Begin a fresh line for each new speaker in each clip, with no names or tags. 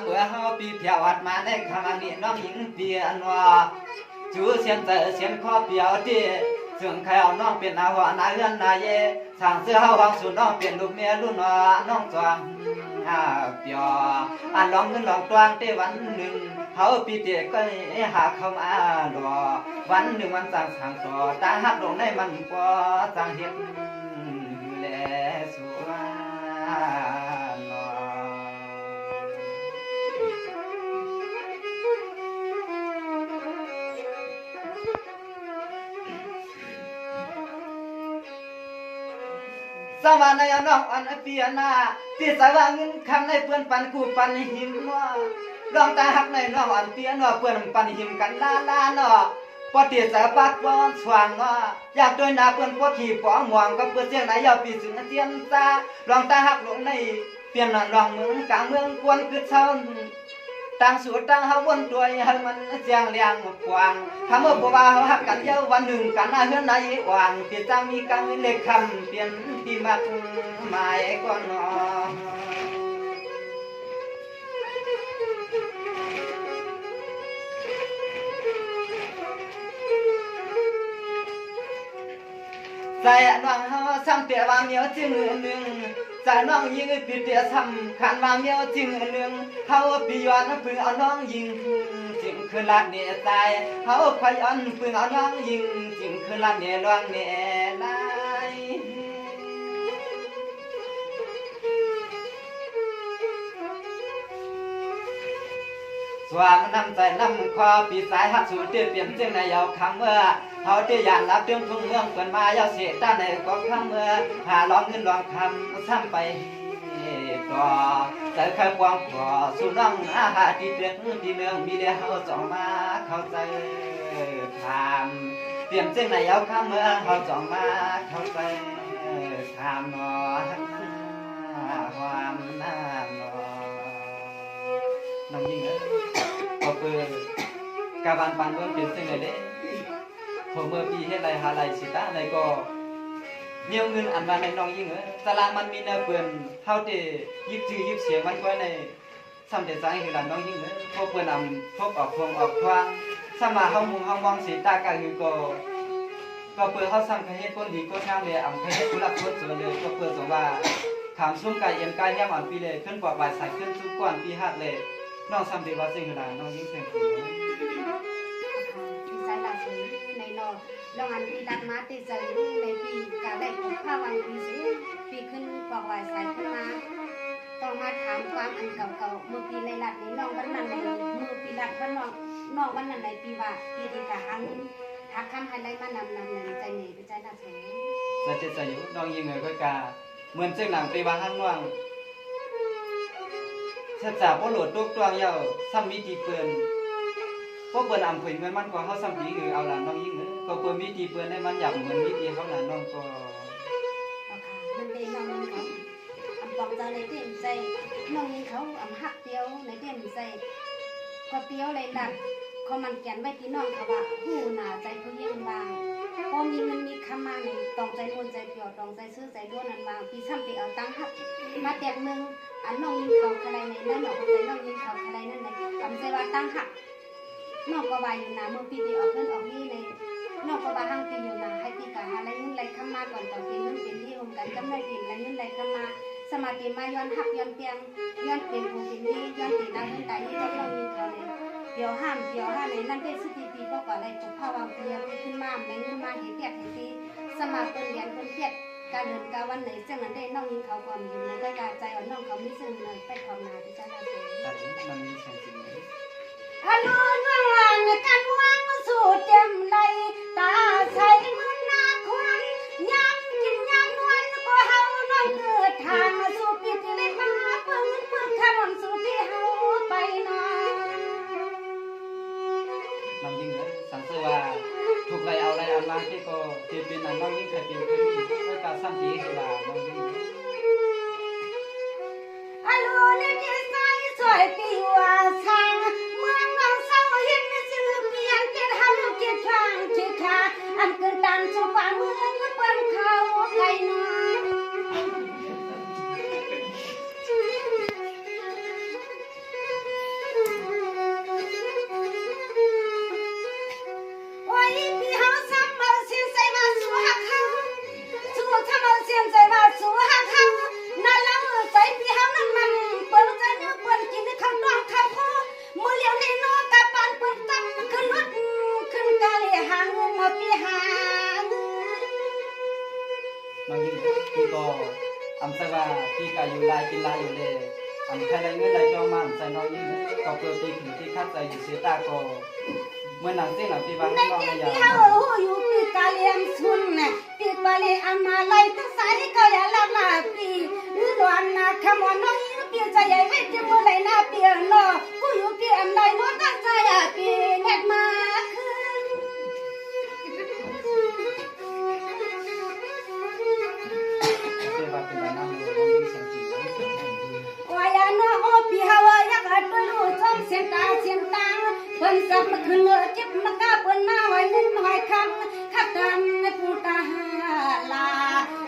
เมื่อเฮาปีเพียวอัดมาในคำนี้น้องหญิงเปียนว่าจูเสียนเตอเสียนข้อเปียวที่ซึ่งใครเอาน้องเป็นอาหัวนาเฮือนนาเยสร้างเสื้อเฮาหวังสู่น้องเป็นลูกเมียรุ่นน้องจวงเปียวอันลองเงินลองตวงได้วันหนึ่งเขาปีเตก็หาเข้ามาดอวันหนึ่งวันสั่งต่อตาหักลงในมันก็สั่งเฮ็ดแลสัวสวรรค์ในน้องอันเปียนาที่สว่างเงินคำในเพื่อนปันกูปันหิมว่าลองตาหักในน้องอันเปียนาเพื่อนปันหิมกันลาเนาะพอเตียสาปักบอนสว่างเนาะอยากด้วยนาเพื่อนพวกขี่ป้องหวงกับเพื่อนเสียงไหนยาวปีสึงเทียนตาลองตาหักลงในเปลี่ยนลองเมืองกลางเมืองควรคือเช้าต่างสูตรต่างเฮาวนตัวให้มันเสียงเลียงกว้างคำว่าบ่ว่าเฮาฮักกันเยอะวันหนึ่งกันเฮือนไหนว่างที่จังมีกังเล็กคำเปลี่ยนที่มักหมายก่อนเนาะใส่น้องเฮาซ้ำเปียว่าเมียวจึงหนึ่งใจน้องยิงปีเตียซ้ำขันว่าเมียวจึงหนึ่งเฮาปีย้อนพึ่งเอาน้องยิงจึงคือลัดเนตายเฮาพย้อนพึ่งเอาน้องยิงจึงคือลัดเนลวงเนลายสวามน้ำใจน้ำคอปีสายหักสูดเตี้ยเปลี่ยนเจ้งในยาวคำเมื่อเขาเตี้ยยานรับเรื่องทุ่งเมืองเปิดมายาวเสียด้านในก็คำเมื่อหาร้องเงินร้องคำซ้ำไปต่อแต่เคยปวงก่อสู่น้องอาหารที่เปลี่ยนที่เมืองมีเดียวเขาจ่องมาเข้าใจทำเปลี่ยนเจ้งในยาวคำเมื่อเขาจ่องมาเข้าใจทำนอนความน่านอนน้องยิ่งก็เปิดกาบานปันเมื่อเปลี่ยนเส้นเลยเด้ผมเมื่อปีเฮ็ดไรหาไรสิตาไรก็เนียวเงินอันมาในน้องยิ่งตารางมันมีเนื้อเปื่อนเท่าที่ยิบจื้อยิบเสียงมันค่อยในซ้ำเด็ดสายคือหลานน้องยิ่งพวกเปื่อนพวกออกพวงออกทวางสมาเฮามุงเฮามองสีตากาคือก็เปื่อนเฮาซ้ำใครเฮ็ดคนดีก็งามเลยใครเฮ็ดผู้รักคนสวยเลยก็เปื่อนสว่าถามซุ่มไก่เอ็มไก่แย่มอ่อนปีเลยขึ้นกว่าบ่ายใส่ขึ้นทุกก่อนปีหักเลยน้องซ้ำเด็ดว่าสิ่งคือหลานน้องยิ่งเสียงคือ
ในนอลองอันปีดักมาติใจในปีกาได้ผมผ้าวันปีสิปีขึ้นปอกวายใส่ขึ้นมาต้องมาถามความอันเก่าๆเมื่อปีในหลัดนี้น้องวันนั้นในมือปีหลัดวันน้องวันนั้นในปีว่าปีดีกาหันทักคำให้ได้มานำในใจเหนื่อยใจหนักแสง
จะเจ็บใจอยู่น้องยิงเลยก็กาเหมือนเจ้าหนังปีบางห้างว่างเสียจากว่าโหลดตุกตัวเยาซ้ำมีตีเปื่อนพวกเปิ้นอำเภอเหมือนมันก็เฮาซ้ำปีคือเอาล่ะน้องยิ่งก็เปิ้นมีตีเปิ้นให้มันอยากเหมือนมีตีเขาล่ะน้องก็
เอาค่ะมันเป็นน้องยิงเขาอำปองใจในเต็มใจน้องยิงเขาอำหักเตียวในเต็มใจก็เตียวเลยหลักเขามันแกนไว้ที่น้องเขาว่าหูหนาใจเขาเยี่ยมบางพอมีเงินมีคำมาในตองใจมนใจเปียวตองใจซื้อใจด้วนนันวางพี่ซ้ำไปเอาตังค์หักมาแตกมึงอันน้องยิงเขาอะไรในนั่นหนอกใจน้องยิงเขาอะไรนั่นในคำใจว่าตังค์หักน้องก็ว่าอยู่นะเมื่อพี่ตีออกเงินออกนี่ในน้องก็ว่าหั่งพี่อยู่นะให้พี่กะอะไรเงินไรคำมาก่อนต่อเป็นเงินเป็นที่รวมกันกำไรเป็นไรเงินไรคำมาสมาธิมาย้อนหักย้อนเปียงย้อนเป็นผู้เป็นนี่ย้อนตีนาเงินตายนี่เจ้าน้องยิงเขาเลยเดี๋ยวห้ามในนั่นได้สุดทีก็ก่อนได้ผมพาวางเพียขึ้นมาในเงินมาเห็นเปียกเห็นตีสมาเป็นเรียนเป็นเปียกการเดินการวันไหนเจ้านั้นได้น้องยิงเขาก่อนอยู่ในก็การใจอ่อนน้องเขาไม่ซึ่งเลยไปความนาที่เจ้าหน้าที่
มันมีเสียงจริงเลย
ฮัลโหลน้องหลานกันวางสู่เต็มเลยตาใสมือหน้าควันยันกินยันวันก็เฮาน้องเกิดทางสู่ปิดเลยมาเพิ่งขนมสู่ที่เฮาไปนอน
น้องยิ่งสังเกตว่าถูกไรเอาไรเอามาที่ก็ที่เป็นน้องยิ่งเคยเป็นเคยมีก็การซ้ำจีคือว่าน้องยิ่ง
ฮัลโหลเนี่ยจะใส่สวยปีว่าช่างเมืองน้องเศร้าเห็นชื่อเปลี่ยนเจ็ดฮัลโหลเจ็ดช่างเจ็ดขาอันเกิดตันสู่ป่าเมืองเปิ้นเขาไกลน้อย
ใส่ว่าพี่กาอยู่ลายกินลายอยู่เลยใครได้เงินได้จอมันใส่น้อยยิ่งก็เปิดปีถึงที่คัดใจอยู่เสียตาก็เมื่อหนังเส้นหนังพี่บางน้องในยา
พี่เฮาอยู่ปีกาเลียมซุนน่ะปีกาเลียอามาไลทั้งสายก็อย่าละลาปีนี่หลอนนะคำว่าน้องอยู่ปีใจใหญ่เวทมือไหลหน้าเปียนอกูอยู่ปีอันใดน้องตั้งใจอ่ะปีแนกมาคืน วายานอโอปีฮาวายักษ์ตัวลูกจ้องเสียงตาเสียงตังเพิ่นสับมาขึ้นเงือเจ็บมากาเพิ่นมาไว้นึ่งหอยคำขัดดำในปูตาลา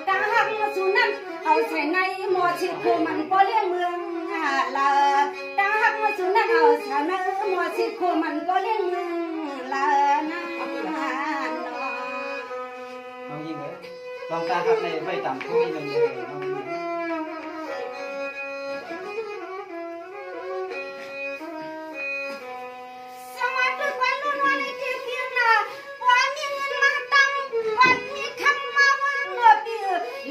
ตาหักสุนันเอาใส่ในหมอชิโคมันก็เลี้ยงเมืองลาตาหักสุนันเอาใส่ในหมอชิโคมันก็เลี้ยงเมืองลานะ
น้องยิ่งเลยลองตาครับในใบต่ำคุยหนึ่งเลยน้องยิ่ง
สวัสดีวันนู้นวันนี้ที่เพียงน่ะว่ามีเงินมาตั้งวันมีคำมาว่าเมื่อปี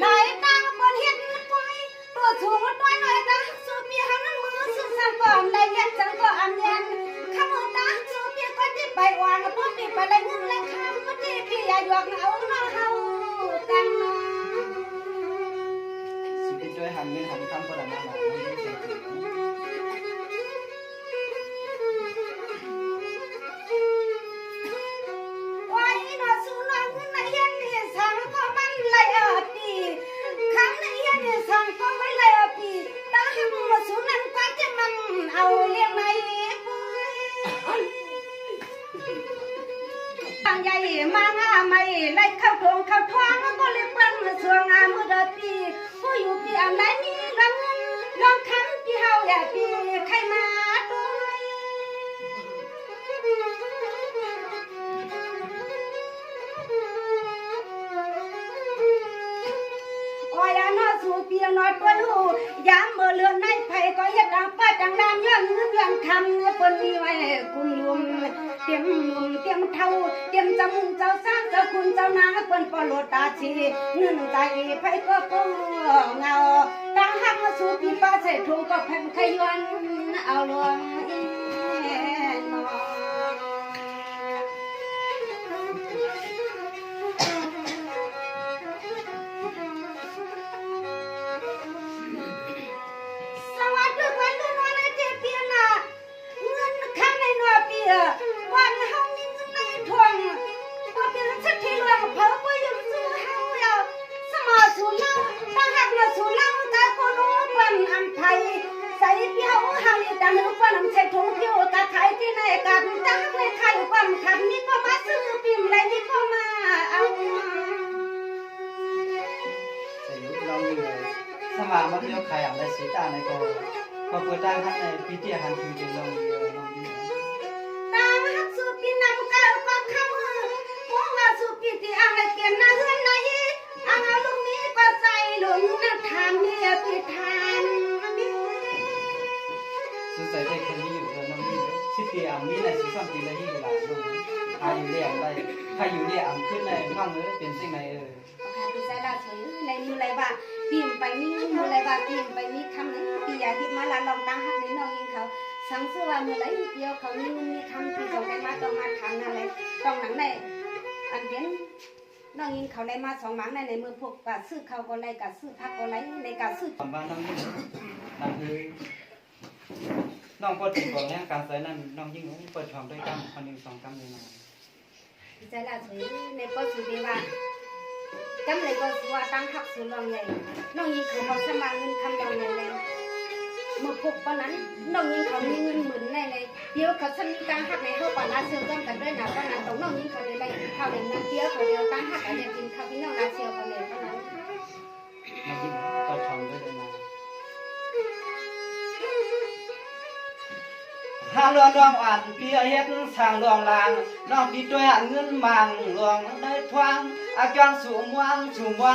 หลายตังบนเฮ็ดปล่อยตัวสูงตัวหน่อยตาสูปีหันมือสื่อสารก่อนได้เย็นจังก็อันเย็นคำว่าตาสูปีก็ที่ไปวางพวกปีไปได้เงินและคำก็ที่ปีอยากหยอกเอาน้องเฮากันเนาะ
สุดที่ช่วยหันเงินหันคำพลังมาน้องยิ่งเสียง
ไว้นอสูนองเงินในเฮียนนี่สังก็มันไหลปีคำในเฮียนนี่สังก็ไม่ไหลปีตาหักมาสูนันกว่าจะมันเอาเลี้ยงในปุยบางใหญ่มางาไม่ไล่เข้าทงเข้าท้องก็เลยเปิ้นสวงอามือเดปีผู้อยู่ปีอันไหนมีลองเงินลองคำที่เฮาอย่าปีใครมาด้วย โอ้ยน่าสูเปียน้อยตัวลูกยามเมื่อเลือนในไผ่ก็ยัดดังป้าดังดามย้อนเงินย้อนคำเปิ้นมีไว้คุณลุงเตรียมนุ่มเตรียมเท่าเตรียมจำเจ้าสร้างเจ้าคุณเจ้านางเปิ้นปลดตาชีเงินใจไผ่ก็ก็เงาตาหักมาสู่ปีป้าใส่ถุงก็แผ่นขย้อนเอาลวงนอ สวัสดีวันนู้นวันนี้ที่เปียน่ะเงินข้างในหน่อเปียวันเฮามีเงินในทวงว่าเปียสักทีเรื่องเพิ่มว่าอยู่สู้เฮาอย่าสมาสู่เล่าถ้าหากมาสู่เล่าแต่ก็รู้วันอันไทยใส่เปียวเฮานี่แต่นึกว่าน้ำใส่ถุงเปียวกะขายที่ไหนกันจักในไข่ความคันนี่ก็มาซื้อปิ่มไรนี่ก็มาเอา
ใส่ยุน้องยิ่งเลยสมามันเดียวใครอ่ะได้เสียตาในก็เปิดได้ทันในปีที่หันถึงจริงน้องยิ่งน้องยิ่ง
ตาหักสุปีนำเก้าก็คำมือพวกอาสุปีที่อ่างในเกียนนาเฮือนนายอ่างลูกนี้ก็ใส่หลุมนักทานเนี่ยปีทานนี่
สุดใส่ได้คนนี้อยู่เธอน้องยิ่งสิปีอ่ำนี้ในสุดซ้ำปีละยี่เวลาน้องอาอยู่เรียงได้ถ้าอยู่เรียงขึ้นในน้องเป็นสิ่งไหน
ปีใส่ละเฉยในมือไรว่าปีมไปมีมือไรว่าปีมไปมีคำไหนปีอยากที่มาลาลองตั้งหักในน้องยิงเขาสังเสือว่ามือไรเดียวเขามีมีคำปีจงได้มาต้องมาทำอะไรต้องหนังในอันเดียนน้องยิงเขาได้มาสองหมังในมือพวกกะซื้อเขาก็ไรกะซื้อพักก็ไรในกะซื้อ
ความบ้านน้องยิ่งนั่นคือน้องเปิดถึงบอกเนี่ยการใส่นั่นน้องยิ่งเปิดช่องด้วยกันคนหนึ่งสองกันเลยนะ
ใจละสวยในปอสุดีว่าจำเลยก็สัวตั้งหักสุลองใหญ่น้องยิงเขาเขาสมัครเงินคำลองใหญ่เลยเมื่อพบตอนนั้นน้องยิงเขามีเงินหมื่นแน่เลยเดี๋ยวเขาจะมีตั้งหักในเขาก่อนลาเซียวกันด้วยนะตอนนั้นตรงน้องยิงเขาเลยไปเขาเลยนั่งเที่ยวเขาเดียวตั้งหักอะไรกินเขาพี่น้องลาเซียวเขาเลยตอนนั้น
น้องยิ่งเปิดช่องด้วยนะ หาลวงดวงอ่านเปียเฮ็ดสร้างลวงลางน้องพี่ด้วยเงินมังลวงในทวงอาจารย์สูงวาง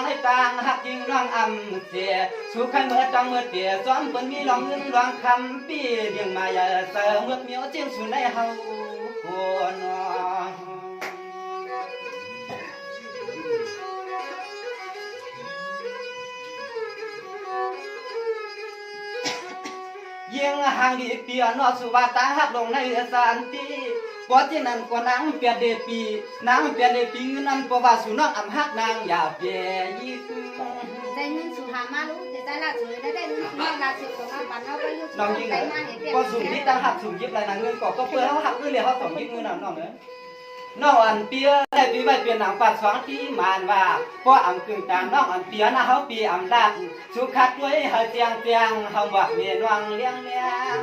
ในต่างหักยิงน้องอำเสียสู่ใครเมื่อจังเมื่อเปียซ้อมเปิ้นมีลองเงินลวงคำปีเลี้ยงมาอย่าเสือเมื่อเมียวเจียงสู่ในเฮาหัวนอ
เ
ยิงห่างดีเปียนอสุวาตาหักลงในสานตีกว่าที่นั้นกว่านางเปียเดปีนางเปียเดปีเงินนั้นเพราะว่าสุน้องอำหักนางอย่าเปียยิ่ง
ได้เงินสู่หามารู้แต่ได้ละสวยได้เงินเงินละสวยของมาปันเอาไปยุ่ง
น้องยิง
ไป
เลย
มาเห็นเปรียบ
ก็สุ่มที่ตั้งหักสุ่มยิบอะไรนางเงินก็เพื่อเขาหักเพื่อเรียกเขาส่งยิบมือน้องเอ้ยน้องอันเปียได้ปีใบเปลี่ยนหนังปัดสองที่มานว่าเพราะอำกึ่งตามน้องอันเปียนะเขาปีอำลาดสุขัดด้วยเฮาเจียงเจียงเขาบอกเมียนวังเลี้ยงเลี้ยง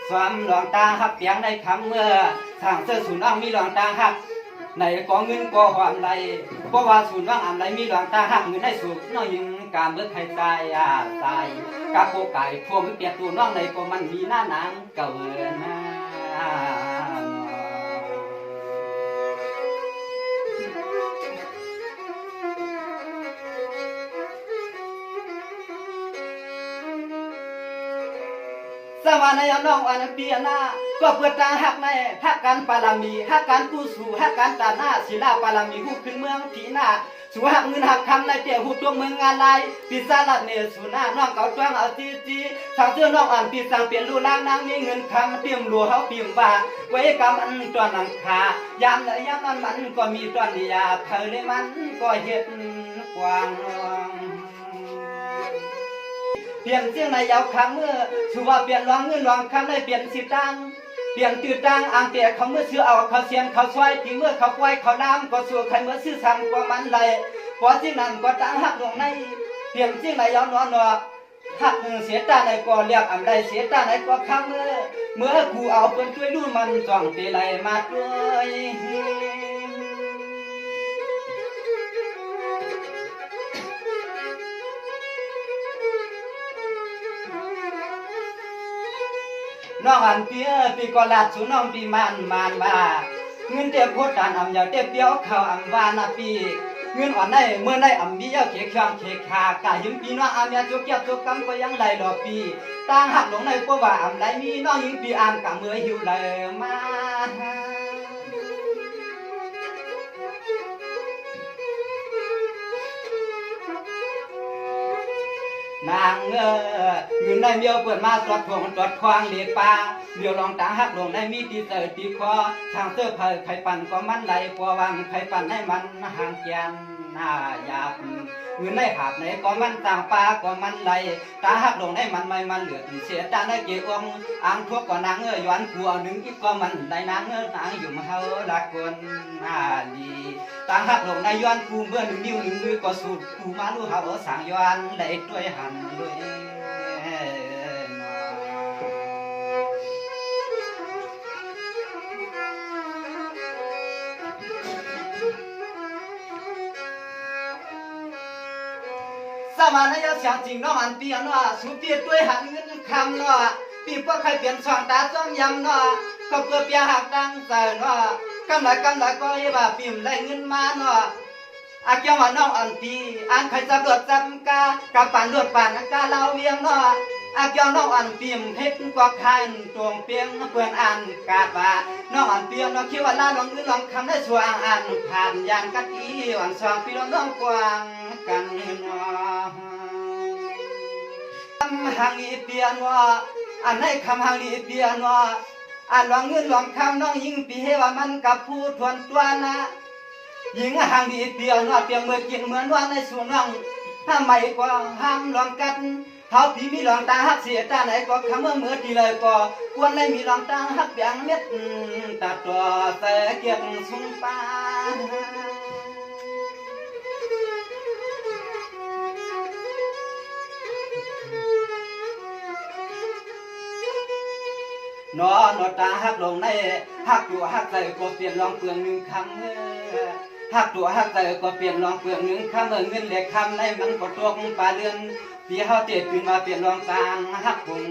สวมหลวงตาหักเปียงได้คำเมื่อทางเสื้อสูนอ้างมีหลวงตาหักในกองเงินก็หอมไหลเพราะว่าสูนว่างอันไหลมีหลวงตาหักเงินได้สูงน้องยิงการเมื่อใครตายตายกับโปไก่พวงเปียกตัวน้องในก็มันมีหน้าหนังเก่าหน้าสวรรค์ในน้องอันเปียนาก็เปิดตาหักในหักการปารามีหักการกู้สู่หักการตาหน้าศิลาปารามีหูขึ้นเมืองผีหน้าสู่หักเงินหักคำในเตี่ยหูตัวเมืองงานลายปีศาจลัดเนสุนาน้องเก่าจ้างเอาจีทางเสื้อน้องอ่านปีสังเปลี่ยนรูล่างนางมีเงินคำเตรียมรัวเขาเตรียมว่าไว้กำอันตอนนังขายามและยามนั้นมันก็มีตอนยาเธอเลยมันก็เห็ดกว้างเปลี่ยนเสียงในยาวคำเมื่อถือว่าเปลี่ยนรองเงินรองคำได้เปลี่ยนสิตังเปลี่ยนจืดตังอ่างเตี่ยเขาเมื่อซื้อเอาเขาเสียนเขาซอยที่เมื่อเขาปล่อยเขาน้ำก็สู่ใครเมื่อซื้อสั่งก็มันไหลพอสิ่งนั้นก็ตั้งหักลงในเปลี่ยนเสียงในยาวนอนหักเสียตาในก็เรียกอันใดเสียตาในก็คำเมื่อกูเอาเปิ้นช่วยดูมันจ้องตีไหลมาด้วยน้องอันเปียปีกอลาดสูน้องปีมันมาเงินเตียโคตรการอำยาวเตียเปียวเขาอำวานาปีเงินอ่อนได้เมื่อได้อำมีเย้าเขยข้างเขยขากายิงปีน้องอำยาจุกเกียจุกกำก็ยังไหลดอกปีตั้งหักลงในเพราะว่าอำไหลมีน้องยิงปีอำกะเมื่อหิวเลยมานางเงินได้เมียวเปิดมาตรวจทวงตรวจควางเลียปาเมียวลองตาหักลงได้มีตีเตอตีคอทางเสื้อผ้าไข่ปั่นก็มันไหลกว่าวังไข่ปั่นให้มันห่างแกนหน้าหยาบเงินได้หาบไหนก็มันต่างปลาก็มันไหลตาหักลงได้มันไม่มันเหลือเสียตาได้เกี่ยวอ่างทั่วก็นางย้อนผัวหนึ่งอีกก็มันได้นางอยู่มาเฮาละคนดีต่างหักลงในย้อนกูเมื่อหนึ่งนิ้วหนึ่งมือก็สูดกูมาลูกหาสั่งย้อนได้ด้วยหันด้วยสมานยาเสียงจริงน้องอันเปียนว่าสูเปียด้วยหันเงินคำเนาะปีพวกใครเปลี่ยนสองตาจ้องยำเนาะก็เพื่อเปียหักดังใจเนาะกำไรก็ให้ว่าปีมได้เงินมาเนาะอาเกี่ยวว่าน้องอันปีอันใครจะเกิดจำกากับปั่นเลือดปั่นกาเล่าเวียงเนาะอาเกี่ยวน้องอันปีมเพชรก็คันตวงเปียงเพื่อนอันกาบว่าน้องอันเปียงน้องคิดว่าลาลองเงินลองคำได้สว่างอันผ่านยานกะทิอันสองปีน้องกว้างกันเนาะคำหังอีเปียนว่าอันให้คำหังอีเปียนว่าอันหวังเงินหวังคำน้องยิงปีให้ว่ามันกับผู้ทวนตัวนะยิงหังอีเปียนว่าเปียงเมื่อกินเหมือนว่าในส่วนน้องถ้าไม่ก็ห้ามลองกันเขาพี่มีลองตาหักเสียตาไหนก็คำเมื่อทีเลยก็ควรเลยมีลองตาหักเปียงเม็ดตัดตัวใส่เกียงสุงปานอนตาหักลงในหักตัวหักใจก็เปลี่ยนลองเปลืองหนึ่งคำหักตัวหักใจก็เปลี่ยนลองเปลืองหนึ่งคำเงินเหล็กคำในมันก็ตัวคงปลาเรือนปีเขาเตะขึ้นมาเปลี่ยนลองตางหักคง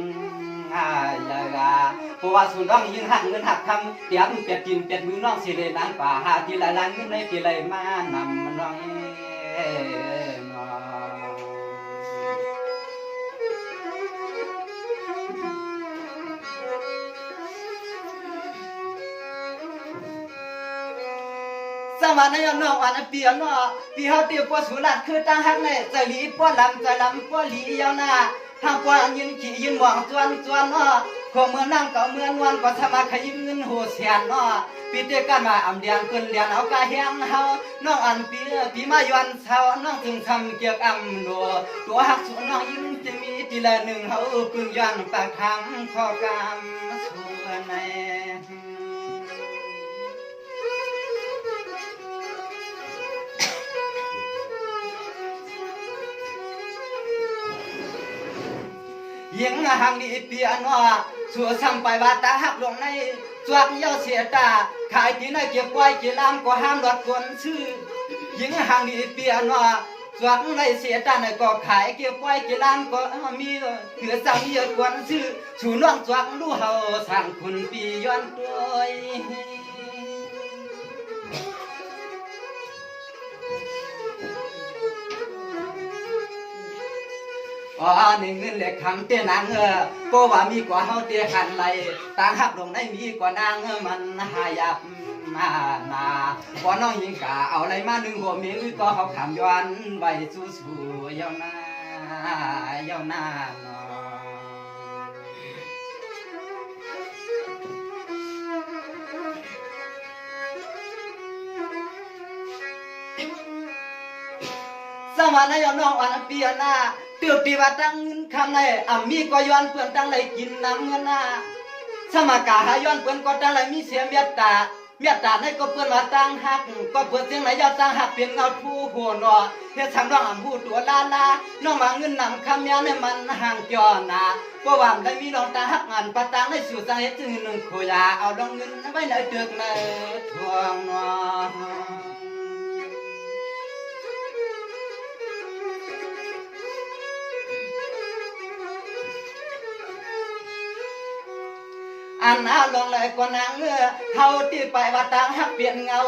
เพราะว่าส่วนน้องยิ่งหักเงินหักคำเปียกเปียกกินเปียกมือน้องสิเลยล้างป่าหาทีละล้างเงินในทีละมานำน้องส มาในน้องอันเปียนอปีเฮาเตียปวสุรัดคือตั้งหักในใจหลีปวลำใจลำปวหลียาวหน้าทางปวยินขี้ยินหวังจวนนอขอเมื่อนั่งก็เมื่อนวลก็สมาขยิมเงินโหเสียนนอปีเตกันมาอำเดียงเพิ่นเลียนเอากะแหงเฮาน้องอันปีมาย้อนเช้าน้องจึงทำเกียกอำโลตัวหักสุน้องยิ้มจะมีทีละหนึ่งเฮาปึงย้อนปากทางขอกำส่วนในยิงหางดีเปียนอสัวซ้ำไปว่าตาหักลงในสวกเย้าเสียตาขายที่ไหนเก็บไว้กี่ลำก็ห้ามหลดคนซื้อยิงหางดีเปียนอสวกในเสียตาในก็ขายเก็บไว้กี่ลำก็มีเถื่อสามีควรซื้อชูน้องสวกรู้เฮาสั่งคุณปีย้อนตัวอ๋อนี่เงินเหล็กคำเตี้ยนางก็ว่ามีกว่าเฮาเตี้ยขันไหลต่างหักลงได้มีกว่านางมันหายับมานาพอน้องยิงกะเอาอะไรมาหนึ่งหัวมีก็เขาขำย้อนไว้สู้ๆยาวหน้ายาวหน้าเนาะสมัยนั้นน้องอันเปียนาเตือปีว่าตั้งคำในมีก็ย้อนเพื่อนตั้งไรกินน้ำเงินนาสมากาหาย้อนเพื่อนก็ตั้งไรมีเสียเมียตาในก็เพื่อนว่าตั้งหักก็เพื่อนเสียงไหนยาวตั้งหักเป็นเงาผู้หัวหนอเฮ็ดช่างร้องผู้ตัวลาน้องมาเงินนำคำยาในมันห่างจอนาก็ว่าได้มีน้องตาหักงานปะตังในสู่สาเหตุจึงหนึ่งโคยาเอาดองเงินไว้ในเตือกในทวงนออันน่าลงเลยกว่านางเฮาที่ไปว่าต่างหักเปลี่ยนเงา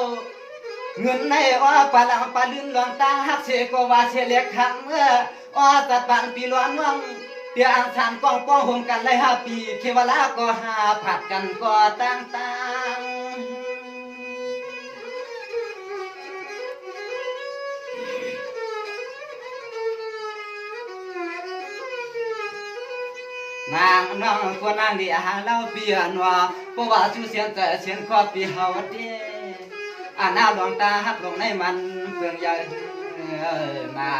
เงินในว่าปาลังปาลื่นหลวงต่างหักเสกว่าเสียเล็กคำตัดบานปีล้วนวังเตียอังสานกองป้องห่มกันเลย5 ปีเทวลาก็5ผัดกันก็ต่างนางน้องกวนางดีอาหารเล่าเปียนว่าเพราะว่าชื่อเสียงแต่เสียงครอบปีเฮาเด้อันหน้าหลวงตาหักลงในมันเปลืองใหญ่มา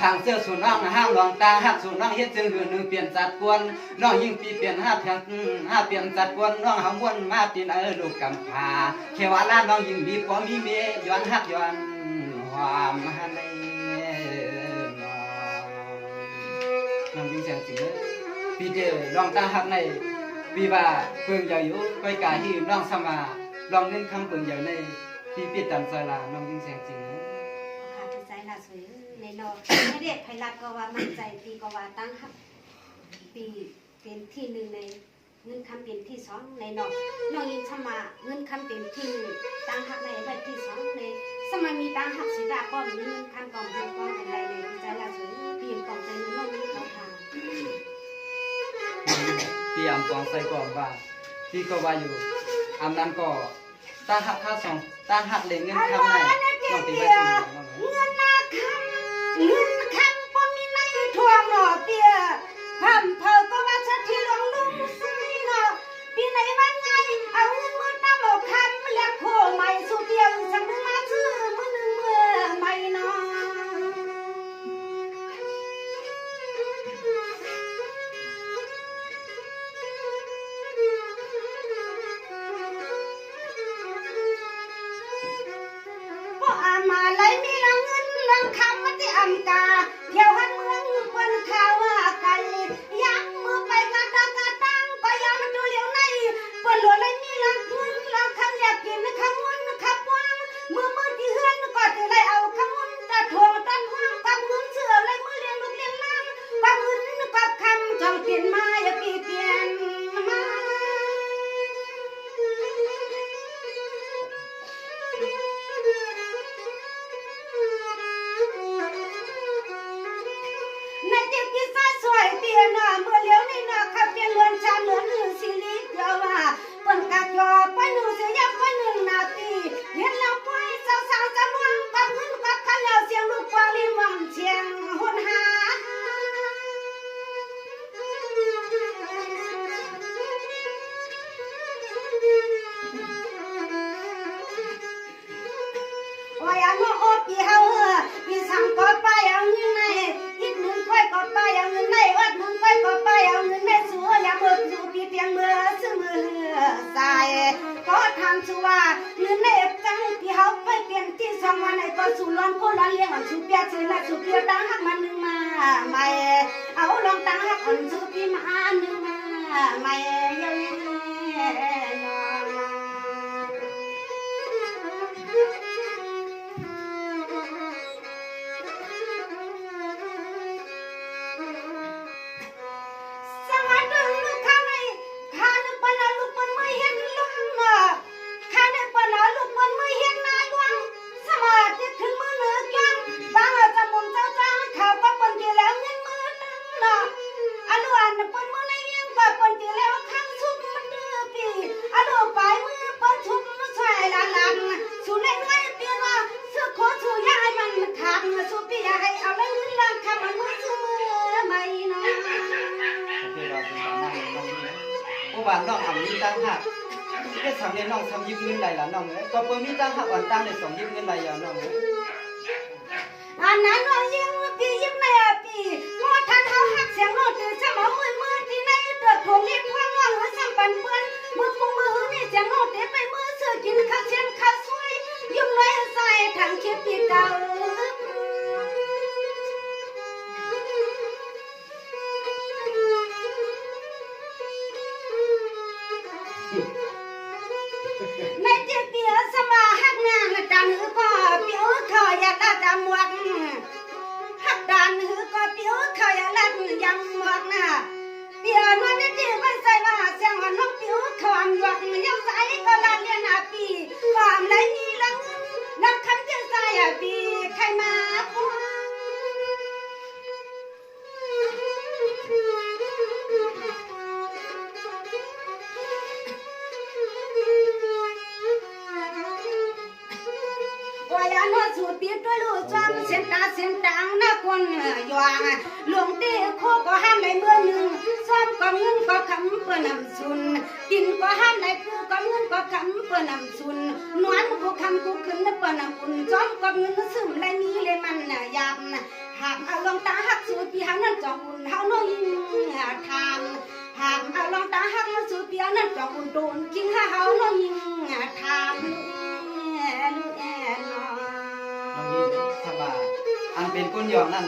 ทางเสื้อสูน้องห้ามหลวงตาหักสูน้องเฮ็ดจึงหือหนึ่งเปลี่ยนจัดกวนน้องยิ่งปีเปลี่ยน5 เปลี่ยนจัดกวนน้องหาม้วนมาตีนลูกกำพาเขวาลาน้องยิ่งดีพอมีเมย้อนหักย้อนความหันในน้องยิ่งเสียงจริงปีเดียวลองตาหักในปีว่าเพิ่งใหญ่อยู่ไปกาที่น้องสมาลองเงินคำเพิ่งใหญ่ในปีปิดตันซอยลาน้องยิ่งเสียงจริง
ค่ะใจละสวยในนอกไม่เด็ดไพรัตก็ว่ามั่นใจปีก็ว่าตั้งหักปีเป็นที่หนึ่งในเงินคำเป็นที่2ในนอกน้องยิงชมาเงินคำเป็นที่1ตั้งหักในใบที่2ในสมัยมีตั้งหักสีดาป้อมเงินคำกองเงินก้อนเป็นไรเลยใจละสวยปีกองใจน้องยิงเขาทาง
พี่อำกองใส่กองว่าพี่ก็ว่าอยู่อำนั้นก็ตาหักข้า2ตาหักเลยเงินคำไหนน้องตีไปสิ
เงินนาคำเงินคำป้อมีในทวงหน่อเตี้ยพำเพอก็ว่าชัดที่หลงลุงซื้อหน่อปีไหนวันไงเอาเงินมือตั้มเอาคำและโคใหม่สุเตียงสังมาซื้อมือหนึ่งเมื่อใหม่นอมาเลยมีละเงินลังคำมันที่อำกาเที่ยวหันเมืองเปิ้นข่าวว่าไก่ยักมือไปกะตะกะตังก็ยามันดูเหลียวในเปิ้นหลวเลยมีละเงินลังคำอยากกินขมุนขบวนมือที่เฮือนก็จะไล่เอาขมุนตะทวงตันห้องกับเงินเสือเลยมือเลี้ยงลูกเลี้ยงน้ำกับเงินกับคำจองเปลี่ยนมาอย่าปีเปลี่ยนมาสวยเตียนเมื่อเลี้ยวในนาขับเปลี่ยนเรือนชาเหลือหนึ่งสิลิเดียวว่าเปิ้นกัดยอไปหนึ่งเสียยับไป1 นาทีเห็นแล้วปล่อยใจ ละสุเปียตั้งหักมันหนึ่งมาไม่เอาลองตั้งหักอันสุปีมาหนึ่งมาไม่ยังนอนสมัยดึงข้างในข้านึกปนาลูกมันไม่เห็นลุงน่ะข้านึกปนาลูกมันไม่เห็นนายวังสมัยที่ถึงมือเนื้อกันบางอาจจะมุนเจ้าจ้างข่าวก็ปนเดียวแล้วเงินมือตั้งน่ะอนุอันปนมือในเงี้ยก็ปนเดียวแล้วข้างชุบมันดื้อปีอนุปลายมือปนชุบมันใส่ละลังสู่ในไงเปียว่าสุโขสู่ยายมันขาดสู่ปียายเอาแล้วเงินลังคำมันมือสู่มือไม่น้อย
ที่เราเป็นบ้านนั่งน้องนี่ผู้บ้านน้องอ่ำมีตั้งหักได้ทำเนี่ยน้องทำยิบเงินใดล่ะน้องเอ้ยก็เพิ่งมีตั้งหักอ่อนตั้งในสองยิบเงินใดอย่างน้องเอ้ย
อันนั้นเรายิงปียิงในปีมอทันเขาหักเสียงโน้ตจะมามือที่ในเดือดผมเรียกว่าง่วงสัมปันเปื้อนมือปุงมือนี่เสียงโน้ตไปมือเสือกินข้าวเชียนข้าวสวยยุ่งน้อยใส่ถังเขียดปีเก่าในเจ็บเปียสมาหักนางจันหือก็เปียวคอยอยากได้จำวักหักดานหือก็เปียวคอยอยากได้ยังวักน่ะเปียนวันนี้ที่ไม่ใส่ว่าเสียงวันน้องเปียวความวักยังใส่ก็ลาเลียนปีความไรนี่ละเงินนักคำจะใส่ปีใครมาควงว่าอย่านวดสูดปีด้วยลูกจอมเส้นตาเส้นดังนะคนหยวงหลวงเต้โคก็ห้ามในเมื่อหนึ่งซ้อมก็เงินก็คำเพื่อนำสุนกินก็ห้ามในกูก็เงินก็คำเพื่อนำสุนนวลกูคำกูขึ้นเพื่อนำอุ่นซ้อมก็เงินซึมและนี้เลยมันยำหากเอาลองตาหักสูดปีหานั่นจอกอุ่นเฮาน้อยทางหากเอาลองตาหักมันสูดปีหานั่นจอกอุ่นโดนกินเฮาน้อยทางลูกแอนน้อง
น้องนี่สบายอันเป็นคนยองนั่น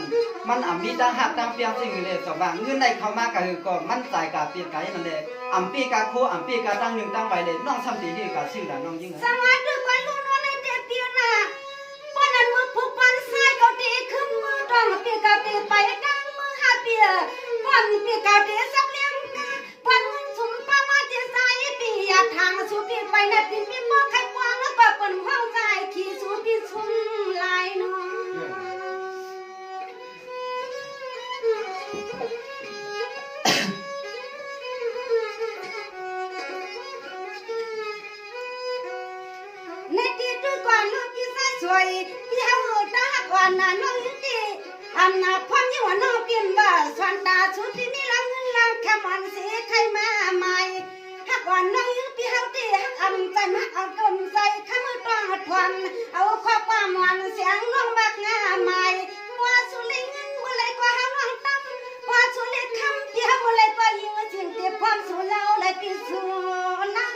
มันอ่ำมีตั้งหักตั้งเปียงสิ่งเลยสว่างเงินได้เข้ามาก็คือก็มันจ่ายกาเปลี่ยนไกนั่นแหละอ่ำปีกาโคอ่ำปีกาตั้งหนึ่งตั้งไว้เลยน้องทำตีที่กาชื่อละน้องยิ่ง
สวัสดีกว่าลูกน้องในเด็กเตียน่ะปนันมือผูกพันสายก็ตีขึ้นมือตองปีกาตีไปดังมือหาเปียปันปีกาตีสับเลี้ยงปันสุมปามาตีสายปีอยากทางสูปีไปในปีปีมอไข่กวางแล้วก็ปันห้องใจขี่สูปีสุมลายน้องในที่ด้วยก่อนลูกพี่สวยพี่เฮาตาก่อนน่ะน้องยิ่งดีอันน่ะพ่อยิ่งว่าน้องเปลี่ยนว่าสวนตาสุดที่มีลังเงินลังแค่มันเสียใครมาใหม่ฮักก่อนน้องยิ่งพี่เฮาดีฮักอันใจมักเอากลมใส่ข้ามือต้องหัดทวนเอาข้อความวันเสียงน้องบักงาใหม่ว่าสุริเงินเมื่อไรก็หาน้องตั้มว่าสุริคำพี่เฮาเมื่อไรก็ยิ่งจึงเก็บความสูเราเลยพี่สูนัก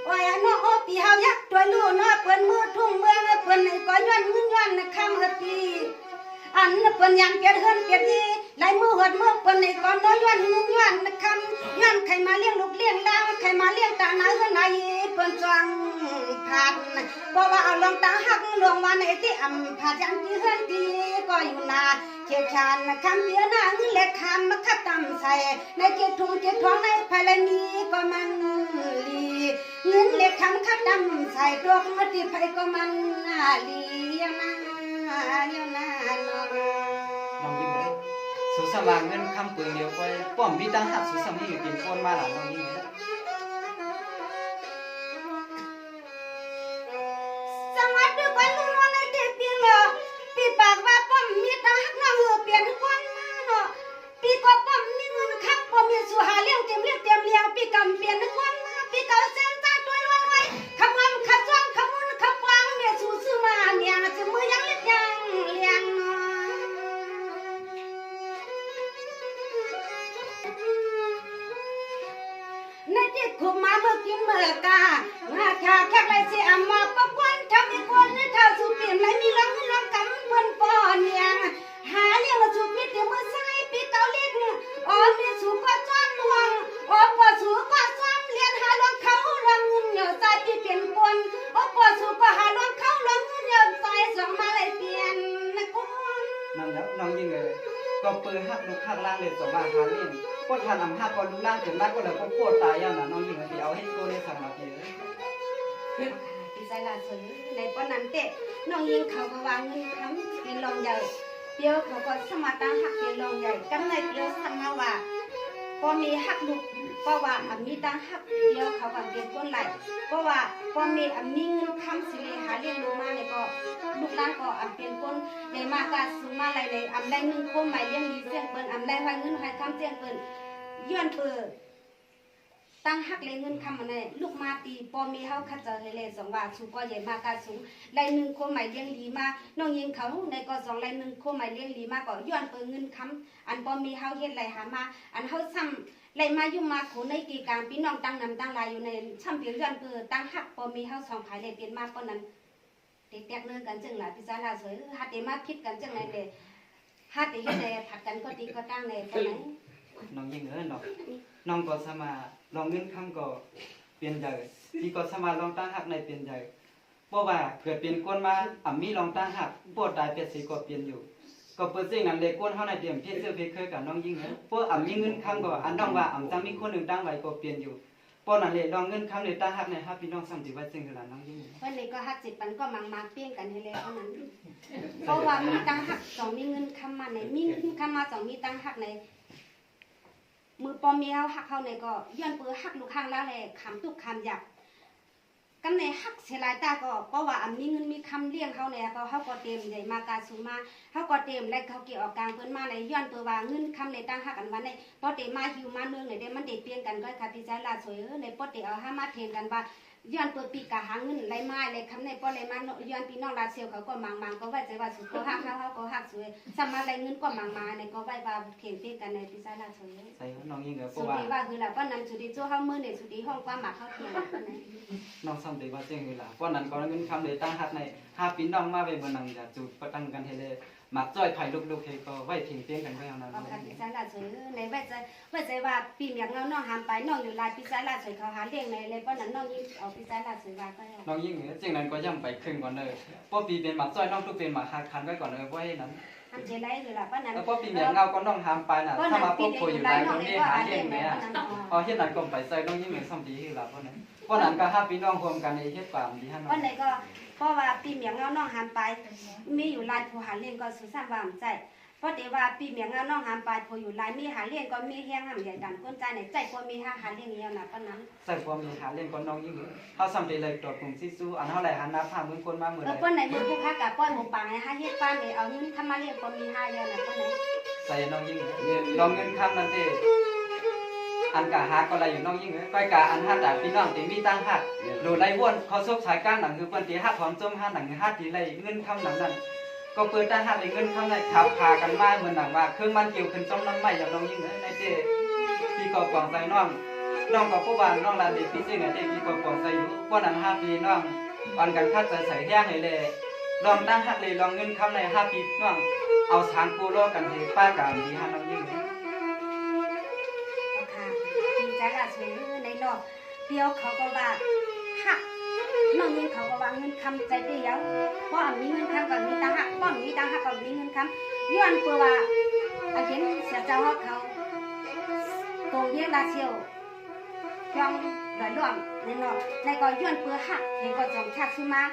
ว่าน้องปีเฮายักตัวลูกน้อเปิ้นมือทุ่งเมืองเปิ้นก็ย้อนเงินย้อนคำปีอันเปิ้นยังเปียดเฮือนเปียดดีไหลมือหดมือเปิ้นก็น้อยย้อนเงินย้อนคำย้อนใครมาเลี้ยงลูกเลี้ยงดาวใครมาเลี้ยงตาหน้าเฮือนไหนเปิ้นจังผัดเพราะว่าเอาลงตาหักลงมาในที่อำผัดยังที่เฮือนดีก็อยู่นาเขียดชานคำเปียหน้าเงินเล็กคำมาคัดตำใส่ในเก็บถุงเก็บท้องในภายในนี้ก็มันลีเงินเล็กคำคัดตำใส่ดอกมาที่ไผก็มันลีอย่างนั้นอย่างนั้นน้อง
น้องยิ่งเลยสุสว่างเงินคำปืนเดียวไปป้อมมีตั้งหักสุสมีอยู่กินคนมาหลานน้องยิ่งเลย
สวัสดีกว่าลูกน้องในเด็กเปียงเนาะปีปากว่าป้อมมีตาหักน้องเปลี่ยนคนมาเนาะปีก็ป้อมมีเงินคักป้อมมีสุหาเลี้ยงเต็มเลี้ยงปีกำเปลี่ยนคนมาปีเก่าเส้นตาตัวรวยขมำขจ้องขมุนขวางเมียสู้ซื้อมาเมียจะมือยังเล็กยังเลี้ยงเนาะ ติดคุมมาเมื่อกินเมื่อกางาชาแค่ไรเสียมาปะควันทำให้คนหรือเท่าสุเปลี่ยนไรมีร้องร้องกำเพิ่นปอนเนี่ยหาเรียกว่าสุพิษเดี๋ยวมือซ้ายปีเกาเล็กอ๋อมีสูก็จ้อนลวงอ๋อปวดสูก็ซ้ำเลียนหาลองเขาลองเงินเหนียวใจปีเปลี่ยนปนอ๋อปวดสูก็หาลองเขาลองเงินเหนียวใจสองมาเลยเปลี่ยนนะกุน
นั่นแล้วน้องยิ่งเลยก็เปิดหักลูกหักล่างเลยสองมาหาเล่นก็ทานอำหักก็ลูกล่างถึงมากก็เลยก็ปวดตายอย่างน่ะน้องยิ่งเลยเอาให้โกเลยสั่งมาเพีย
พี่ใจลาสวยในป้อนนั้นเตะน้องยิงเขาก็วางเงินค้ำเป็นรองใหญ่เดียวเขาก็สมัครตั้งหักเป็นรองใหญ่กำในเดียวสั่งมาว่าพอมีหักลูกเพราะว่ามีตั้งหักเดียวเขาก็เก็บก้นไหลเพราะว่าพอมีมีเงินค้ำสิหาเลี้ยงลูกมาเนี่ยก็ลูกหลานก็เป็นก้นในมากาสูงมาอะไรเลยได้เงินโคใหม่เลี้ยงดีเสียงเปิ้นได้ไว้เงินไว้ค้ำเสียงเปิ้นย้อนเปิดตั้งหักเลยเงินคำมันเลยลูกมาตีปอมีเฮาคัดเจอเลยสองว่าสูก็ใหญ่มากาสูงไรหนึ่งโคใหม่เลี้ยงดีมาน้องยิงเขาในก็สองไรหนึ่งโคใหม่เลี้ยงดีมาก็ย้อนเปิดเงินคำอันปอมีเฮาเฮ็ดไรหามาอันเฮาซ้ำไรมายุ่งมาโขในกีกลางพี่น้องตั้งนำตั้งลายอยู่ในช่ำเพียงย้อนเปิดตั้งหักปอมีเฮาสองขายเลยเปลี่ยนมาก็นั้นเด็กแตกเนื้อกันจังหละพิซซ่าลาสวยฮัดเดมาพิษกันจังไหนเดฮัดเดเฮ็ดเลยผัดกันก็ตีก็ตั้งเลยปนไหน
น้องยิ่งเนาะน้องก็สมาลองเงินคำก็เปลี่ยนใจที่ก็สมาลองตั้งหักในเปลี่ยนใจเพราะว่าเกิดเปลี่ยนก้นมามีลองตั้งหักปวดตายเป็ดสีก็เปลี่ยนอยู่ก็เปิดสิ่งนั้นเลยก้นเท่าในเตรียมเพี้ยนเสื้อเพี้ยเคยกับน้องยิ่งเนี่ยเพราะมีเงินคำก็อันน้องว่าจะมีคนหนึ่งตั้งไว้ก็เปลี่ยนอยู่เพราะนั้นเลยลองเงินคำในตั้งหักในฮับพี่น้องสัมผัสว่าสิ่งที่น้องยิ่ง
วันนี้ก็ฮักจิตปันก็มังเปี้ยงกันให้เลยเท่านั้นเพราะว่ามีตั้งหักสองมีเงินคำมาในมีเงินคำมาสองมีตั้งหักในมือปอมมีเขาหักเขาในก็ย้อนเปือหักลูกข้างแล้วเลยคำตุกคำหยักกำในหักเสียลายตาก็เพราะว่ามีเงินมีคำเลี้ยงเขาเนี่ยก็เขาก็เต็มใหญ่มากาสูมาเขาก็เต็มและเขาเกี่ยวกลางเพิ่นมาในย้อนเปือว่าเงินคำในตั้งหักกันวันในพอเตมาหิวมาเนื่องในเดมันเด็เปลี่ยนกันก็ค่ะพี่ใจลาสวยในพอเตเอาห้ามาเทนกันว่าย้อนเปิดปีกะหาเงินไรไม้ไรคำในป้อไรมาย้อนพี่น้องลาเซียวเขาก็มังก็ไว้ใจว่าสุดก็หักเขาก็หักสวยสมาไรเงินก็มังในก็ไว้ว่าเขียนเปี้ยกันในพี่ชายลาสวย
ใช่น้องยิ่งเหรอเพ
สุ
ราะว่า
ดีว่าคือละป้อนนั้นสุดีโจ้ห้องมือในสุดีห้องกว้างหมากเขาเทียนป้อนนั้น
น้องสัมผัสว่าสิ่งที่ละเพราะนั้นก็เงินคำเลยตั้งหักในห้าปีน้องมาไปบนนังจะจูดประตังกันเทเลหมักจ้อยไผ่ลูกๆเฮก็ไว้ทิ้งเปี้ยงกันไว้เอานั้น
เอาค่ะพี่ชายลาสวยในไว้ใจว่าปีเมียงน้องหามไปน้องอยู่ลายพี่ชายลาสวยเขาหาเลี้ยงในเลยป้อนนั้นน้องยิ่งเอาพี่ชายลาสวยว่าก็
น้องยิ่งเหนือสิ่งนั้นก็ย่ำไปครึ่งก่อนเลยเพราะปีเป็นหมักจ้อยน้องทุกเป็นหมักหักคันไว้ก่อนเลยไว้นั้น
ทำเจไรหรือละป้อนนั้น
แล้วพอปีเมียงเงาก็น้องหามไปน่ะถ้ามาพบคุยอยู่ได้น้องนี่หาเลี้ยงเนี่ยพอเฮ็ดนั้นก็ไปใส่น้องยิ่งเหนือซ้ำดีคือละเพราะนั้นเพราะนั้นก็ห้าปีน้องรวมกันในเฮ็ดความดีให้น้อง
ป้อนไหนก็เพราะว่าปีเมียงเงาน้องหามไปมีอยู่ลายผู้หาเลี้ยงก็สุสานวามใจเพราะแต่ว่าปีเมียงเงาน้องหามไปผู้อยู่ลายมีหาเลี้ยงก็มีแห้งหำใหญ่ดันก้นใจในใจก็มีหาเลี้ยงเงี้ยนะป้อนนั้น
ใส่ความมีหาเลี้ยงก็น้องยิ่งเขาซ้ำดีเลยตัวกลุ่มซิซูอันเท่าไหร่หันนับพามือคนมาเหมือน
ป้อนไหนมือผู้ค้ากับป้อนหมูปังไงฮะเฮ็ดป้านเลยเอาเงินทำมาเลี้ยงก็มีหาเยอะนะป้อนไหน
ใส่น้องยิ่งลองเงินคำนั่นเด้อันกะหาก็อะไรอยู่น้องยิ่งก้อยกะอันหัดแต่พี่น้องตีมีตั้งหัดดูไรวนเขาซบสายก้านหนังคือเปิ้นตีหัดหอมจมหัดหนังหัดตีไรเงินคำหนังนั้นก็เปิดตั้งหัดเงินคำในขับพากันมาเหมือนหนังว่าเครื่องมันเกี่ยวขึ้นจมน้ำไม่อย่างน้องยิ่งในเด้พี่ก็กวางใส่น้องก็ผู้บ้านน้องลาดีพี่ซิ่งเด้พี่ก็กวางใส่อยู่ป้อนนั้น5 ปีน้องอ่อนกันคัดใส่แห้งเลยลองตั้งหัดเลยลองเงินคำใน5 ปีน้องเอาสางกูโลกันเทป้ากามดีหัดน้องยิ่ง
ใจละสวยในนอกเดียวเขาก็ว่าหักน้องยิงเขาก็ว่าเงินคำใจเดียวเพราะมีเงินคำก่อนมีตังหักป้อมมีตังหักก่อนมีเงินคำย้อนเพื่อว่าเห็นเสียเจ้าเขาตรงเยี่ยลาเชียวช่องระล่วงในนอกในก็ย้อนเพื่อหักเห็นก็จอมชักขึ้นมา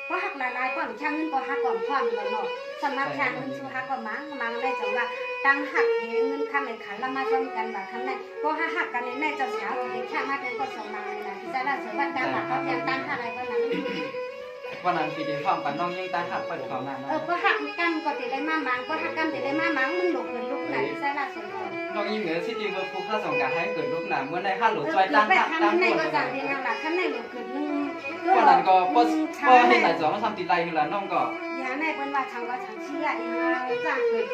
เพราะหักหลายๆป้อมช่างเงินก็หักก่อนพร้อมกันนอกสมัครช่างเงินสู้หักก็มังได้จังว่าตั้งหักเงินคำในขันละมาจอมกันแบบคำในก็หักกันในเจ้าสาวที่ช่างมาเป็นก็สองมาเลยนะที่จะได้สวยวันตั้งหักเขาเพียงตั้งหักอะไรก็นั้น
วันนั้นปีเดียวพร้อมกันน้องยิ่งตั้งหักเปิดของนั้น
ก็หักกันก็ติดได้มามังก็หักกันติดได้มามังมันหลุดเกินลุกไหนที่จะได้สวยก่อน
น้องยิ่งเหนือที่จริงว่าผู้ข้าสงการให้เกิดลุกหนาเมื่อในห้าหลุดจอยตั้งหัก
ตั้งในก็จังเรียนหลักขั้นในหลุดเกินนึง
วันนั้นก็พอให้หลายสองทำติดไรคือละน้องก็
ยาในเป็นว่าทางว่าทางเชี่ยอีมาจ้างเกิด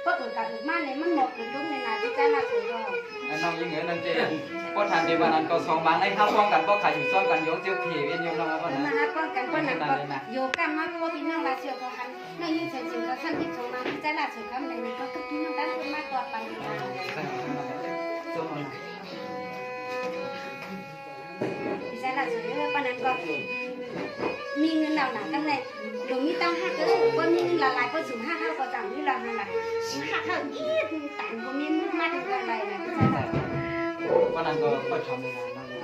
ก็เกิดการมาเนี่ยมันหมดเกินลุกในนาที่จะได้สวยก่อน
น้องยิ่งเหนือนั่นเองพ ก็ทานเดียววันนั้นก็สองบางในห้าป้องกันก็ขายอยู่ซ่อมกันยกเจียวเขียวยกน้องมาก่อน
มา
นะ
หาป้องกันป้องกันก็อยู่กันมาพวกพี่น้องลาเชียวก็หันในยิ่งเฉยๆก็ท่านที่ชงมาใจลาสุดคำในนี้ก็คือพี่น้องกันมาตัวปังมา
ใช่ส่วน
พี่ใจลาสุดปานนั้นก็มีเงินเหล่านั้นกันเลยหลวงมีตั้งห้าก็สูงว่ามีเงินละลายก็สูงห้าเท่าก็จังนี่ละนั่นแหละห้าเท่าอีกต่างก็มีมือมาถึงอะไรนะพี่ใจลา
วันนั้นก็เปิดทำในงานนั่นเลย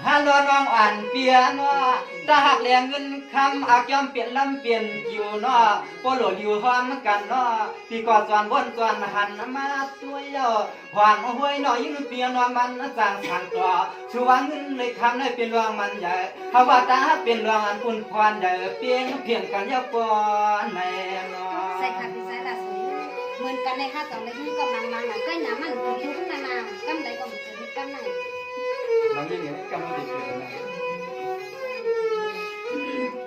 ฮัลโหลน้องอ่านเปียเนาะตาหักแหลงเงินคำอักยอมเปลี่ยนลำเปลี่ยนคิวเนาะโปโลอยู่ห้องกันเนาะพี่ก็สอนวนสอนหันมาตัวเยาหวางห้วยเนาะยิ่งเปียเนาะมันสร้างทางต่อชูวางเงินเลยคำได้เป็นรวงมันใหญ่เขาว่าตาเป็นรวงอันปุ่นควันใหญ่เปียงเพียงกันยาปอนแม่เนาะ
ใส่ค่ะพี่ใจลาสุดเหมือนกันในห้าสองเลยนี่ก็มันหนักก็หนามันอยู่ข้างหน้ากำใดก็มันเกิดกำไหน
น้องยิ่งเงี้ยกำลังติดอยู่นะ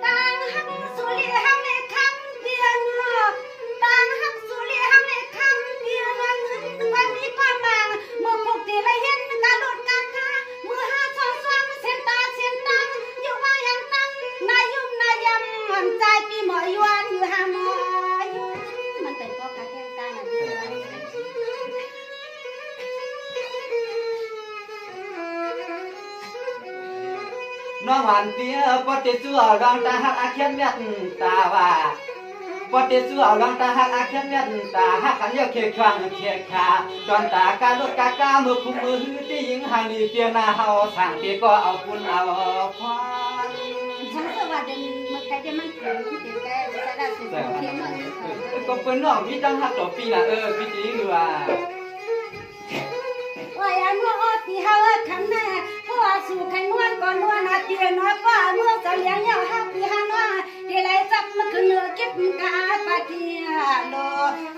ต่างหักสุริหังในคำเดียวต่างหักสุริหังในคำเดียวเงินความมีความบางเมื่อพวกที่ละเห็นการหลุดการกามือหาช่องสว่างเส้นตาเส้นตังอยู่ว่าอย่างนั้นนายยุ่มนายยำหันใจปีหมอยวนอยู่หาหมอยมันเป็นพวกการแข่งกันนะพี่ว่า
น้องหวานเปียปอดเตจัวรองตาหักอาเขียนเม็ดตาว่าปอดเตจัวรองตาหักอาเขียนเม็ดตาหักกันเยอะเคียครังเคียขาจอนตาการลดกากามือคุมมือที่ยิงห่างดีเปียนาเฮาสั่งเปียก็เอาคุณเอาควัน
ฉันรู้สึกว่าเดินมันใกล้จะมันเกิดที่เด็กแกจะได้สุดเทียมมันนี่เขา
ก็เป็นน้องพี่ตั้งหักต่อปีน่ะพี่จีหรือว่า
ว่าอย่างว่าที่เขาทำแน่เพราะว่าสู่ใครนวลก่อนนวลนาเตียน้อยกว่าเมื่อจะเลี้ยงยาวห้าปีห้าน้อยเดี๋ยวไรจับมันคือเนื้อเก็บกาปาเทียโล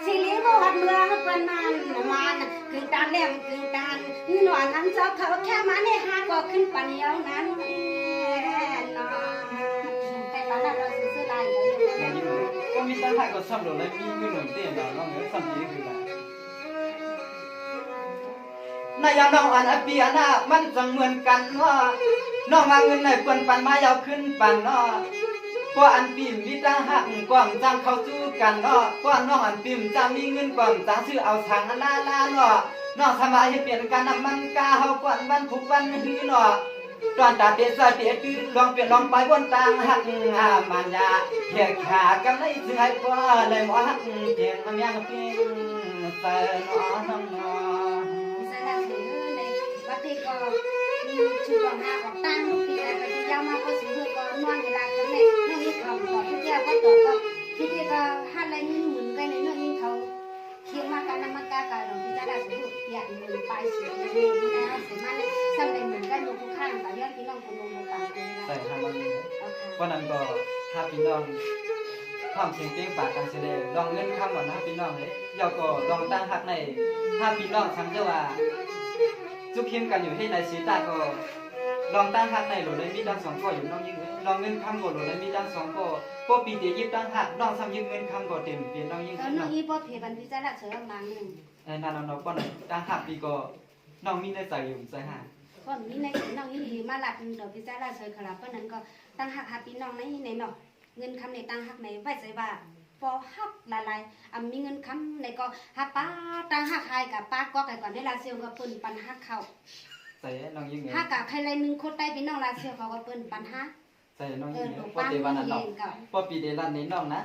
สิริบวชเมืองปนมันคือตาเล่มคือตาหนวดนั้นเจ้าเขาแค่มาในหาก็ขึ้นปันเยาวนั้นนอนแต่ตอนนั้นเราซื้อลายเยอะ
ก็มีตั้งหักก็ซ้ำโดนเลยมีเงินหนุนเตี้ยมาน้องเอ้ยซ้ำจีคือว่านายน้องอันอปีอันน่ะมันจังเหมือนกันเนาะน้องมาเงินในเปิ้นปันมายาวขึ้นปันเนาะเพราะอันปีมมีตั้งหักกว่างจังเข้าสู้กันเนาะเพราะน้องอันปีมจะมีเงินกว่างจังชื่อเอาทางลาเนาะน้องสบายให้เปลี่ยนกันนำมันกาเฮากวนวันทุกวันฮือเนาะตอนตาเตะซาเตะตื้อลองเปลี่ยนลองไปบนต่างหักมันยาแค่ขากันได้ถึงให้พอเลยหมอหักเพียงมันยังเพียงเตือนน้องเนาะ
สารสือในวัดที่ก็มีชุดของหน้าของตั้งที่แต่ไปที่ยาวมาก็สือก็นวลเวลากันเลยนั่งยิ่งเขาต่อที่เจ้าก็ต่อก็ที่ที่ก็หันอะไรนี่หมุนกันในนั่งยิ่งเขาเคียงมากันนำมากาการของที่จะได้สืออยากหมุนไปสือนี่นะสือมาเนี่ยซ้ำเลยเหมือนกันดูคู่ข้างแต่ย้อนพี่น้องคนลงมาปั่นกันนะ
ใส่ทำมัน
เอาค่ะ
วันนั้นก็ถ้าพี่น้องความเสียงเปล่งปากกันเสด็จลองเงินคำก่อนนะพี่น้องเลยเยาก็ลองตั้งหักในถ้าพี่น้องทำเจ้าว่าจุกเข้มกันอยู่ที่ในสีตาก็ลองตั้งหักในหลุดเลยมีตั้งสองก็อยู่น้องยิ่งเลยลองเงินคำก็หลุดเลยมีตั้งสองก็พวกปีเดียยิบตั้งหักน้องซ้ำยืมเงินคำก็เต็มเปลี่ยนน้องยิ่ง
แล้ว
ขึ้น
น้อ
เนาะ
งอีพอเพียบันที่จะได้สือมาหนึ่ง
นั่นน้องป้อนตั้งหักปีก็น้องมีในใจอยู่ใจหา
ก็มีในน้องอีมาหลับเดี๋ยวพี่จะได้สือขลับเพราะนั้นก็ตั้งหักหาพี่น้องในเนาะเงินคำในตั้งหักในไว้ใจว่าพอหักหลายๆมีเงินคำในก็หักป้าตั้งหักใครกับป้าก็ไก่ก่อนได้ลาเซียวกับปืนปันหักเขา
ใส่น้องยิ่งเลย
หักกับใครไรหนึ่งคนได้พี่น้องลาเซียวเขาก็ปืนปันหัก
ใส่น้อง
เอ
ยิ่
อง หลวง
พอ
ป้า
เดวันนั้น
เอ
เนาะ
งกับ
พอปีเดลันในน้องนะ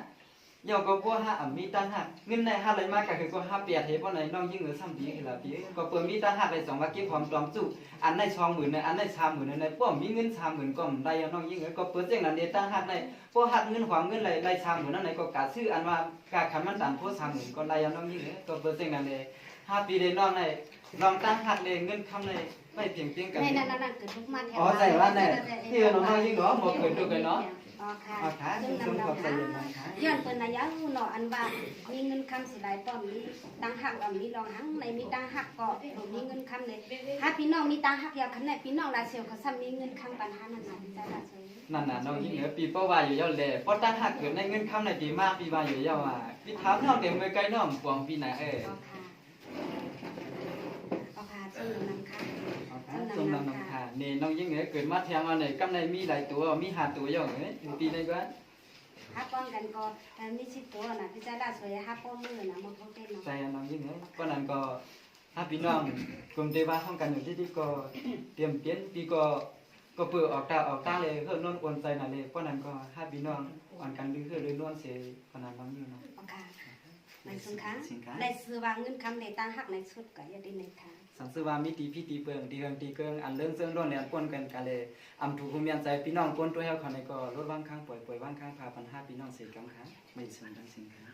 เยาก็บัวห้ามีตั้งหักเงินในห้าเลยมากก็คือก็ห้าเปียเทเพราะในน้องยิ่งเหลือซ้ำปีคือละปีก็เปิดมีตั้งหักเลยสองว่าเก็บหอมปลอมจู่อันในช่องหมื่นในอันในชามหมื่นในป้อมมีเงินชามหมื่นก็ได้น้องยิ่งเหลือก็เปิดเจ้งนั้นเดตั้งหักในพอหักเงินหวังเงินเลยได้ชามหมื่นนั่นในก็กาชื่ออันว่ากาขันมันตันโพชามหมื่นก็ได้น้องยิ่งเหลือก็เปิดเจ้งนั้นเลยห้าปีเดน้องในลองตั้งหักเลยเงินคำในไม่เพียงกัน
ในนั้นเกิดทุกมาแถว
อ๋อใส่ว่าเนี่ยที่น้องยิ่งเหรอหมดเกิดด้วยกันเนาะ
อ๋อค่ะ
อ๋อค่ะ
ซึ่ง
ซึ่ง
นำ
ข
เรา
อบใจ
ค่ะ
เลยนะคะ
ย้อนเปิ้นนะยาวเนาะอันว่ามีเงินคำสิหลายป้อมมีตั้งหักมีรองหังในมีตั้งหักก็มีเงินคำเลยถ้าพี่น้องมีตั้งหักอยากคันไหนพี่น้องลาเซียวเขาซ้ำมีเงินคำปัญหานั่นน่ะจะลาเซียว
นั่นน่ะน้องยิ่งเหนือปีเป้าว่าอยู่ยาวแลเพราะตั้งหักเกิดในเงินคำในปีมากปีว่าอยู่ยาวอ่ะพี่ถามน้องเต็มไปไกลน้องปวงปีไหน
อ๋อค่ะอ๋อค่ะ
นี่น้องยิ่งเกิดมาแทงอันไหนกำในมีหลายตัวมีหาตัวอย่างเอ้ยปีในก็
ฮักป้องกันก็มีสิบตัวนะพี่จ้าล่าสวยฮักป้องมือนะมันเขาเต้น
ใจ
เนาะ
น้องยิ่งก็นั้นก็ถ้าพี่น้องกลุ่มเทวาห้องกันอยู่ที่ก็เตรียมเปลี่ยนปีก็เปิดออกตาเลยเพื่อนนวลใจน่ะเลยก็นั้นก็ถ้าพี่น้องอ่อนกันดื้อเลยนวลเสียก็นั้นน้องยิ่งเนาะ
โอเคในสินค้าในซื้อวางเงินคำในตั้งหักในชุดก็อย่าได้ในทาง
สังสือว่ามีตีพี่ตีเปิงตีเฮิงตีเกิงอันเรื่องเสื่องร้อนเนี่ยปนกันกันเลยอำถูกภูมิใจพี่น้องปนตัวเฮาเขาในก็ลดว่างข้างปล่อยว่างข้างพาปัญหาพี่น้องเสียกังค่ะไม่สนทั้งสิ่งค่ะ